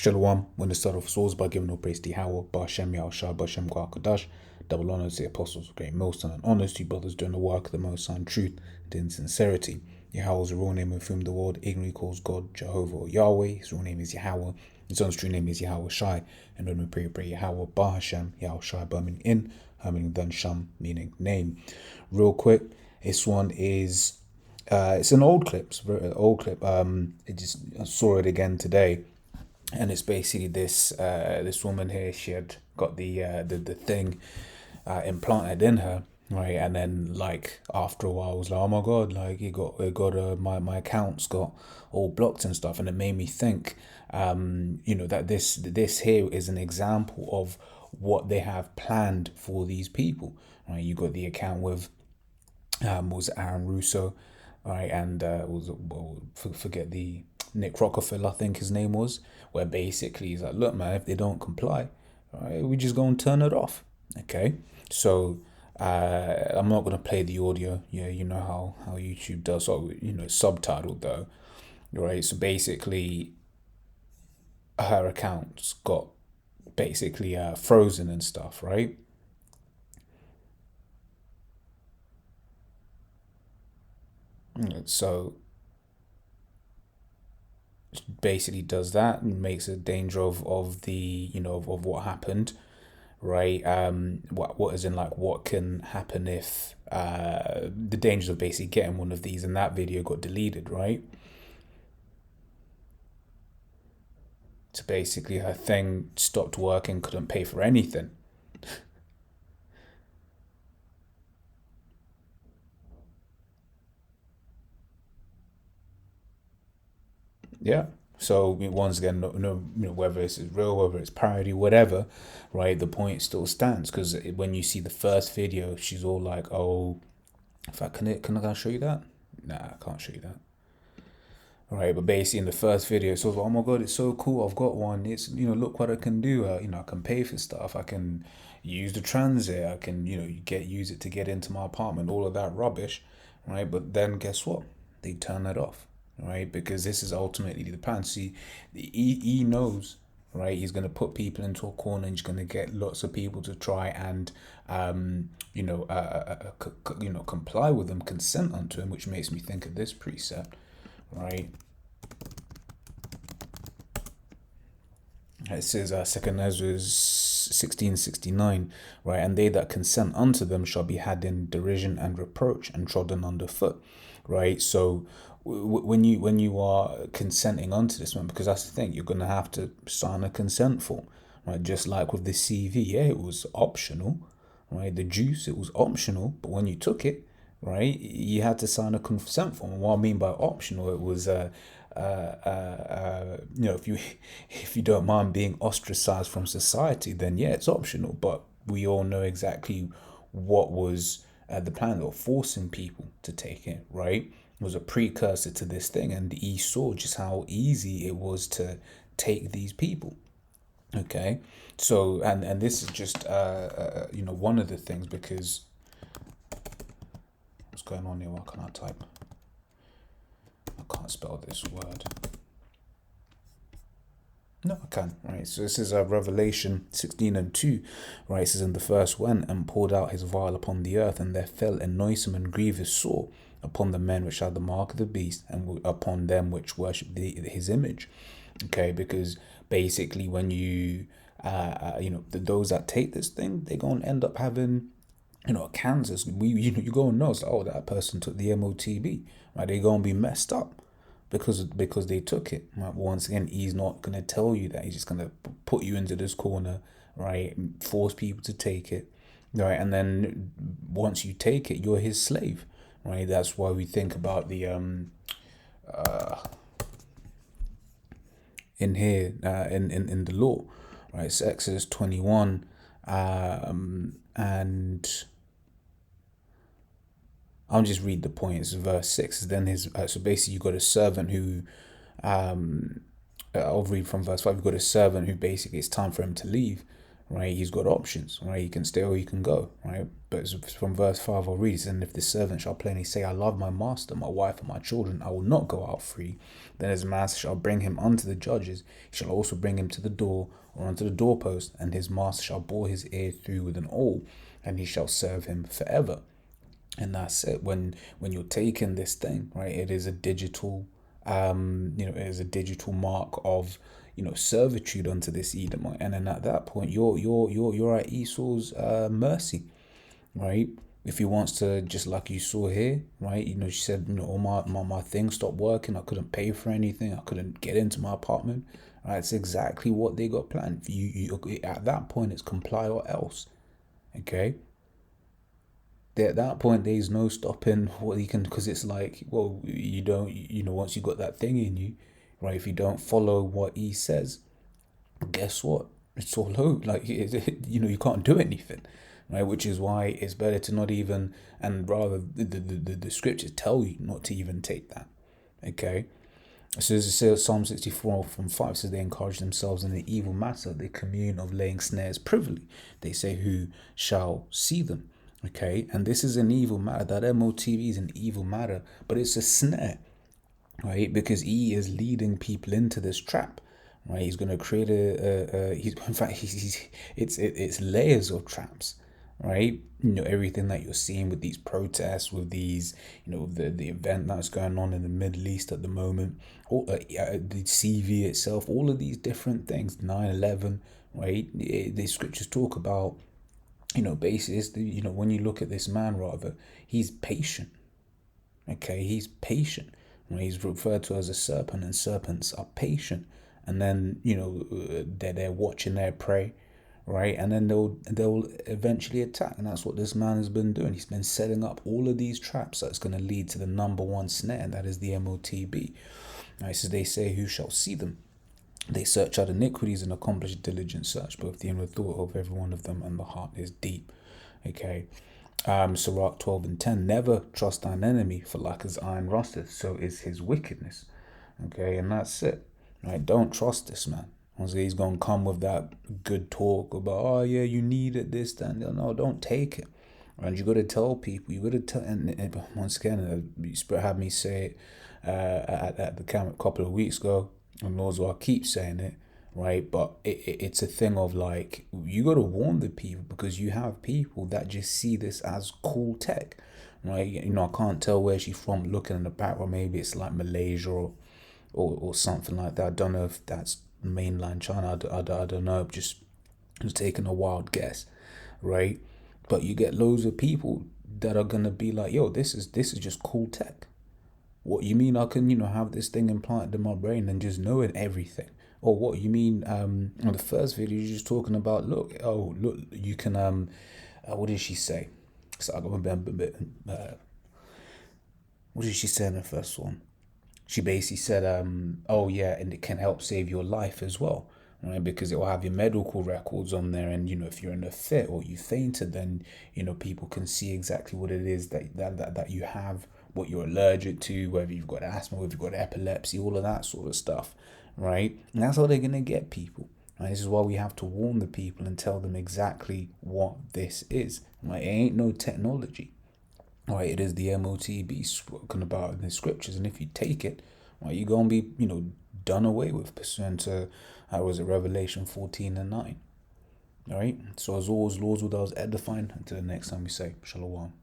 Shalom, when the start of souls by giving all praise to Yahweh, Ba'Shem Yahushua, Ba'Shem Kwakadash, double honors to the apostles of great Millstone, and honors to you brothers doing the work of the Most High in truth and in sincerity. Yahweh is the real name of whom the world ignorantly calls God, Jehovah or Yahweh. His real name is Yahweh. His son's true name is Yahweh Shai. And when we pray Yahweh, Ba'Shem Yahushua, meaning in, meaning then Sham, meaning name. Real quick, this one is it's an old clip. It's a very old clip. I saw it again today. And it's basically this woman here. She had got the thing implanted in her, right? And then like after a while, I was like, oh my god, like my accounts got all blocked and stuff. And it made me think, that this here is an example of what they have planned for these people, right? You got the account with was Aaron Russo, right? And forget the Nick Rockefeller, I think his name was, where basically he's like, look, man, if they don't comply, right, we just go and turn it off. Okay, so I'm not gonna play the audio. Yeah, you know how YouTube does. So subtitled though, right? So basically, her accounts got basically frozen and stuff, right? So basically does that and makes a danger of the of what happened, right? What is in like what can happen if the dangers of basically getting one of these, and that video got deleted, right? So basically her thing stopped working, couldn't pay for anything. Yeah. So once again, whether it's real, whether it's parody, whatever, right? The point still stands, because when you see the first video, she's all like, "Oh, in fact, can I show you that? Nah, I can't show you that." Right, but basically in the first video, it's all, "Oh my god, it's so cool! I've got one. It's look what I can do. I can pay for stuff. I can use the transit. I can use it to get into my apartment. All of that rubbish, right? But then guess what? They turn that off, right? Because this is ultimately the plan. See, he knows, right? He's going to put people into a corner, and he's going to get lots of people to try and comply with him, consent unto him, which makes me think of this precept, right? It says, Second Ezra 16:69, right? And they that consent unto them shall be had in derision and reproach and trodden underfoot, right? So when you are consenting unto this one, because that's the thing, you're gonna have to sign a consent form, right? Just like with the CV, yeah, it was optional, right? The juice, it was optional, but when you took it, right, you had to sign a consent form. And what I mean by optional, it was if you if you don't mind being ostracized from society, then yeah, it's optional. But we all know exactly what was the plan, or forcing people to take it, right? It was a precursor to this thing, and he saw just how easy it was to take these people. Okay, so and this is just one of the things, because what's going on here? What can I type? I can't spell this word. No, I can. Right. So this is Revelation 16:2. Right. It says, "And the first went and poured out his vial upon the earth, and there fell a noisome and grievous sore upon the men which had the mark of the beast, and upon them which worship his image." Okay, because basically when you those that take this thing, they're gonna end up having cancers. You go and know, it's like, oh, that person took the MOTB, right? They're gonna be messed up because they took it. Right? Once again, he's not gonna tell you that. He's just gonna put you into this corner, right? Force people to take it, right? And then once you take it, you're his slave, right? That's why we think about the in here in the law, right? It's Exodus 21, and I'll just read the points. Verse 6 is then his. So basically, you got a servant who, I'll read from verse 5. You've got a servant who basically it's time for him to leave, right? He's got options, right? He can stay or he can go, right? But from verse 5 I'll read it, and if the servant shall plainly say, I love my master, my wife, and my children, I will not go out free, then his master shall bring him unto the judges, he shall also bring him to the door, or unto the doorpost, and his master shall bore his ear through with an awl, and he shall serve him forever. And that's it. When you're taking this thing, right, it is a digital it is a digital mark of, servitude unto this Edomite. And then at that point you're at Esau's mercy, right? If he wants to, just like you saw here, right? She said, all my things stopped working, I couldn't pay for anything, I couldn't get into my apartment. Right, it's exactly what they got planned. You at that point it's comply or else. Okay. At that point there's no stopping what he can, because it's like, well, you don't, once you got that thing in you, right, if you don't follow what he says, guess what, it's all over. Like, you can't do anything, right? Which is why it's better to not even, and rather the scriptures tell you not to even take that. Okay. So as it says, Psalm 64 from 5 says, they encourage themselves in the evil matter, they commune of laying snares privily, they say, who shall see them? Okay, and this is an evil matter. That MOTB is an evil matter, but it's a snare, right? Because he is leading people into this trap, right? He's going to create it's layers of traps, right? Everything that you're seeing with these protests, with these, the event that's going on in the Middle East at the moment, or the CV itself, all of these different things, 9/11, right? The scriptures talk about, basically, when you look at this man, rather, he's patient. Okay, he's patient. He's referred to as a serpent, and serpents are patient. And then, they're watching their prey, right? And then they'll eventually attack. And that's what this man has been doing. He's been setting up all of these traps that's going to lead to the number one snare, and that is the MOTB. Right, so they say, who shall see them? They search out iniquities and accomplish diligent search, both the inward thought of every one of them, and the heart is deep. Okay. Sirach 12:10, never trust thine enemy, for like as iron rusteth, so is his wickedness. Okay, and that's it. Right, don't trust this man. He's gonna come with that good talk about, oh yeah, you need it, this, that. No, don't take it. And you gotta tell people, you gotta tell, and once again, Spirit had me say it at the camp a couple of weeks ago, and Lord's will keep saying it, right? But it's a thing of like, you got to warn the people, because you have people that just see this as cool tech, right? I can't tell where she's from looking in the background. Maybe it's like Malaysia or something like that. I don't know if that's mainland China. I don't know. Just taking a wild guess, right? But you get loads of people that are gonna be like, yo, this is just cool tech. What you mean I can, have this thing implanted in my brain and just knowing everything? Or what you mean, on the first video, you're just talking about, look, you can, what did she say? So I remember a bit, what did she say in the first one? She basically said, oh yeah, and it can help save your life as well, right? Because it will have your medical records on there, and if you're in a fit or you fainted, then people can see exactly what it is that you have, what you're allergic to, whether you've got asthma, whether you've got epilepsy, all of that sort of stuff, right? And that's how they're gonna get people. Right? This is why we have to warn the people and tell them exactly what this is. Right? It ain't no technology. Right? It is the MOTB spoken about in the scriptures, and if you take it, right, you're gonna be, done away with, pursuant to, was it Revelation 14:9. All right. So as always, Lord's will, that was edifying. Until the next time we say, Shalom.